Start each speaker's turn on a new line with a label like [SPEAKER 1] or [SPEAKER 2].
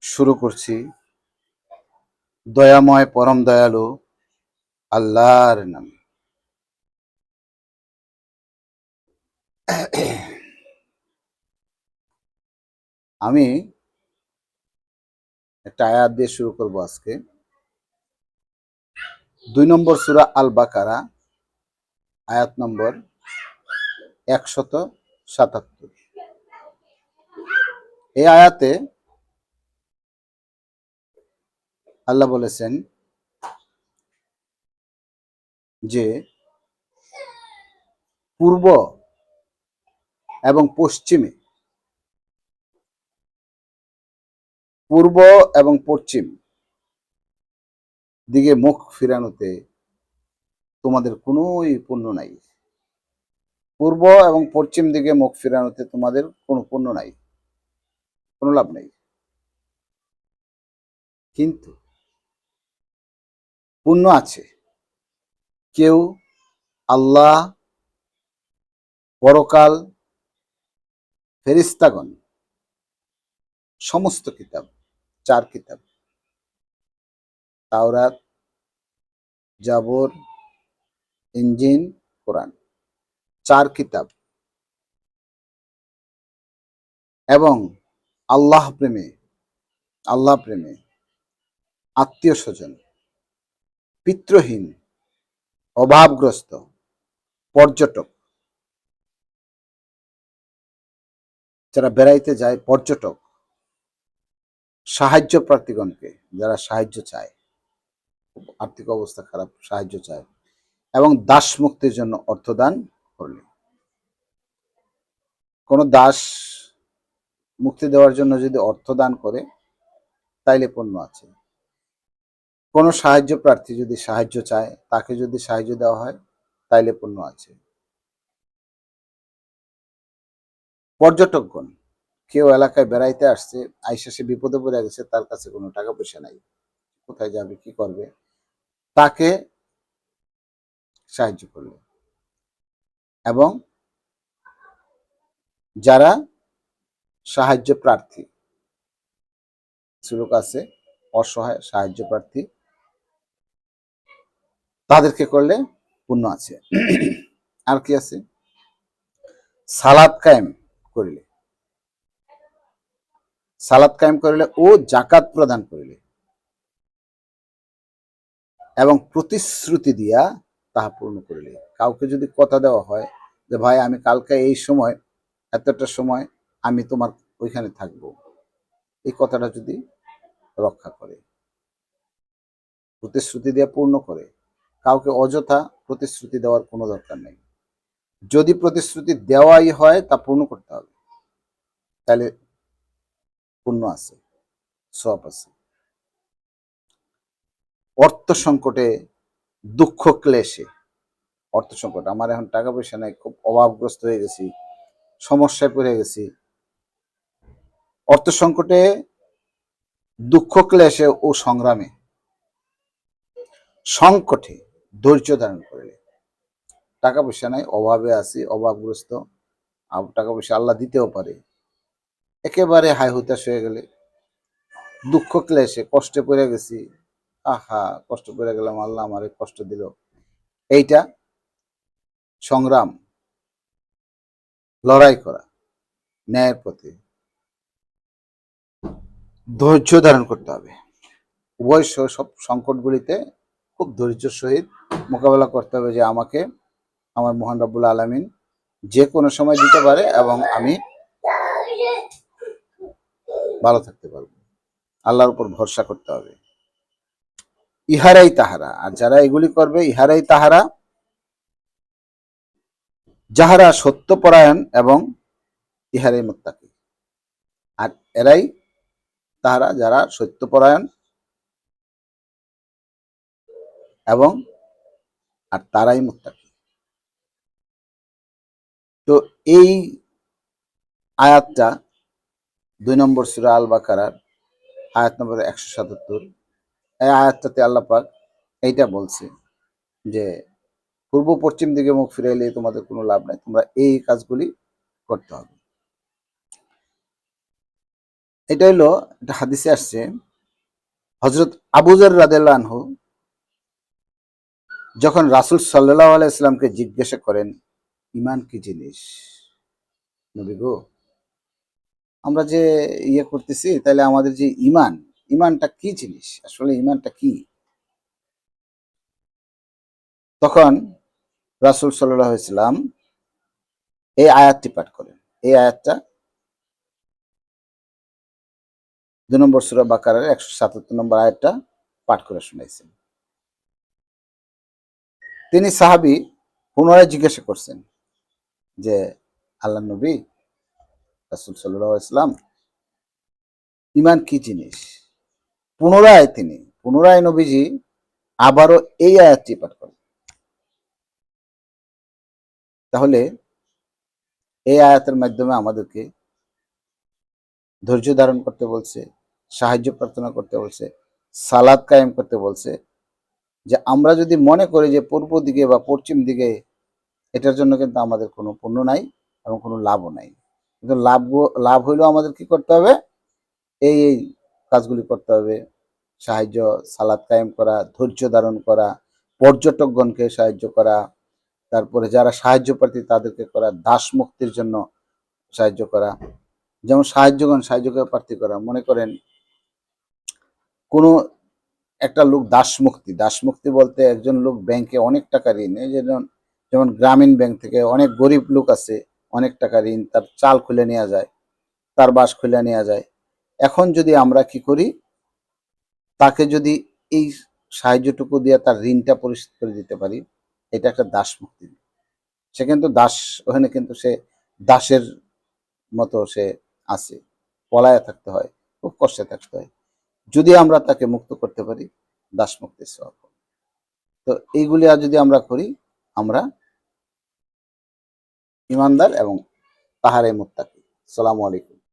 [SPEAKER 1] শুরু করছি দয়াময় পরম দয়ালু আল্লাহর নামে। আমি একটা আয়াত দিয়ে শুরু করব আজকে। 2 নম্বর সূরা আল বাকারা, আয়াত নম্বর 177। এই আয়াতে আল্লাহ বলেছেন যে পূর্ব এবং পশ্চিমে, পূর্ব এবং পশ্চিম দিকে মুখ ফিরানোতে তোমাদের কোনোই পুণ্য নাই। পূর্ব এবং পশ্চিম দিকে মুখ ফিরানোতে তোমাদের কোনো পুণ্য নাই, কোনো লাভ নাই। কিন্তু পুণ্য আছে। কেউ আল্লাহ, পরকাল, ফেরেশতাগণ, সমস্ত কিতাব, 4 কিতাব, তাওরাত, জাবর, ইঞ্জিল, কোরআন, 4 কিতাব, এবং আল্লাহ প্রেমে, আত্মীয় স্বজন, পিতৃহীন, অভাবগ্রস্ত, পর্যটক, যারা বেড়াইতে যায়, পর্যটক, সাহায্য প্রার্থীগণকে, যারা সাহায্য চায়, আর্থিক অবস্থা খারাপ, সাহায্য চায়, এবং দাস মুক্তির জন্য অর্থদান করলে। কোনো দাস মুক্তি দেওয়ার জন্য যদি অর্থ দান করে তাইলে পুণ্য আছে। কোনো সাহায্য প্রার্থী যদি সাহায্য চায়, তাকে যদি সাহায্য দেওয়া হয় তাইলে পুণ্য আছে। পর্যটকগণ, কেউ এলাকায় বেড়াইতে আসছে, আইসা সে বিপদে পড়ে গেছে, তার কাছে কোনো টাকা পয়সা নাই, কোথায় যাবে, কি করবে, তাকে সাহায্য করলে। এবং যারা সাহায্য প্রার্থী, লোক আছে অসহায় সাহায্য প্রার্থী, তাদেরকে করলে পুণ্য আছে। আর কি আছে? সালাত কায়েম করিলে, সালাত কায়েম করিলে ও জাকাত প্রদান করিলে, এবং প্রতিশ্রুতি দিয়া তাহা পূর্ণ করিলে। কাউকে যদি কথা দেওয়া হয় যে ভাই আমি কালকে এই সময় এতটা সময় আমি তোমার ওইখানে থাকবো, এই কথাটা যদি রক্ষা করে, প্রতিশ্রুতি দিয়ে পূর্ণ করে, কাউকে অযথা প্রতিশ্রুতি দেওয়ার কোনো দরকার নেই। যদি প্রতিশ্রুতি দেওয়াই হয় তা পূর্ণ করতে হবে, তাহলে পুণ্য আছে, সওয়াব আছে। অর্থ সংকটে, দুঃখ ক্লেশে, অর্থ সংকট, আমার এখন টাকা পয়সা নাই, খুব অভাবগ্রস্ত হয়ে গেছি, সমস্যায় পড়ে গেছি, অর্থ সংকটে, দুঃখ ক্লেশে ও সংগ্রামে, সংকটে ধৈর্য ধারণ করলে, টাকা পয়সা নাই, অভাবে আছি, অভাবগ্রস্ত, টাকা পয়সা আল্লাহ দিতেও পারে, একেবারে হাই হতাশ হয়ে গেলে, দুঃখ ক্লেশে কষ্টে পড়ে গেছি, আহা কষ্ট পড়ে গেলাম, আল্লাহ আমারে কষ্ট দিল, এইটা সংগ্রাম, লড়াই করা, ন্যায়ের পথে ধৈর্য ধারণ করতে হবে। উভয় সব সংকটগুলিতে খুব ধৈর্যের সহিত মোকাবেলা করতে হবে, যে আমাকে আমার মহান রব্বুল আলামিন যে কোনো সময় দিতে পারে এবং আমি ভালো থাকতে পারবো। আল্লাহর উপর ভরসা করতে হবে। ইহারাই তাহারা, আর যারা এগুলি করবে, ইহারাই তাহারা যাহারা সত্যপরায়ণ এবং ইহারাই মুত্তাকি। আর এরাই তাহারা যারা সত্যপরায়ণ এবং আর তারাই মুত্তাকি। তো এই আয়াতটা 2 নম্বর সূরা আল বাকারার আয়াত নম্বর 177, এই আয়াতটাতে আল্লাহ পাক এইটা বলছে যে পূর্ব পশ্চিম দিকে মুখ ফিরাইলে তোমাদের কোনো লাভ নাই, তোমরা এই কাজগুলি করতে হবে। এটা হইলো, এটা হাদিসে আসছে, হযরত আবু যর রাদিয়াল্লাহু আনহু যখন রাসূল সাল্লাল্লাহু আলাইহি সাল্লামকে জিজ্ঞাসা করেন, ঈমান কি জিনিস? নবী গো, আমরা যে করতেছি, তাহলে আমাদের যে ঈমান, ঈমানটা কি জিনিস? আসলে ঈমানটা কি? তখন রাসূল সাল্লাল্লাহু আলাইহি সাল্লাম এই আয়াতটি পাঠ করেন। এই আয়াতটা ২ নম্বর সূরা বাকারার ১৭৭ নম্বর আয়াতটা পাঠ করে শুনাইছেন। তিনি সাহাবী পুনরায় জিজ্ঞাসা করছেন যে, আল্লাহর নবী, রাসূল সাল্লাল্লাহু আলাইহি সাল্লাম, ঈমান কি জিনিস? পুনরায় নবীজি আবারও এই আয়াতটি পাঠ করেন। তাহলে এই আয়াতের মাধ্যমে আমাদেরকে ধৈর্য ধারণ করতে বলছে, সাহায্য প্রার্থনা করতে বলছে, সালাত কায়েম করতে বলছে। যে আমরা যদি মনে করি যে পূর্ব দিকে বা পশ্চিম দিকে, এটার জন্য কিন্তু আমাদের কোনো পুণ্য নাই এবং কোনো লাভও নাই। কিন্তু লাভ হইলেও আমাদের কি করতে হবে? এই কাজগুলি করতে হবে। সাহায্য, সালাত কায়েম করা, ধৈর্য ধারণ করা, পর্যটকগণকে সাহায্য করা, তারপরে যারা সাহায্য প্রার্থী তাদেরকে করা, দাস মুক্তির জন্য সাহায্য করা। যেমন সাহায্য প্রার্থী করা। মনে করেন কোনো একটা লোক দাসমুক্তি বলতে একজন লোক ব্যাংকে অনেক টাকা ঋণ, এই যেমন গ্রামীণ ব্যাংক থেকে অনেক গরিব লোক আছে, অনেক টাকা ঋণ, তার চাল খুলে নেওয়া যায়, তার বাস খুলে নেওয়া যায়। এখন যদি আমরা কি করি, তাকে যদি এই সাহায্যটুকু দিয়ে তার ঋণটা পরিশোধ করে দিতে পারি, এটা একটা দাসমুক্তি। সে কিন্তু দাস, ওখানে কিন্তু সে দাসের মতো সে আছে, পলায়ে থাকতে হয়, খুব কষ্টে থাকতে হয়। যদি আমরা তাকে মুক্ত করতে পারি, দাসমুক্তির সওয়াব। তো এইগুলি আর যদি আমরা করি, আমরা ইমানদার এবং তাহারে মুত্তাকি। আসসালামু আলাইকুম।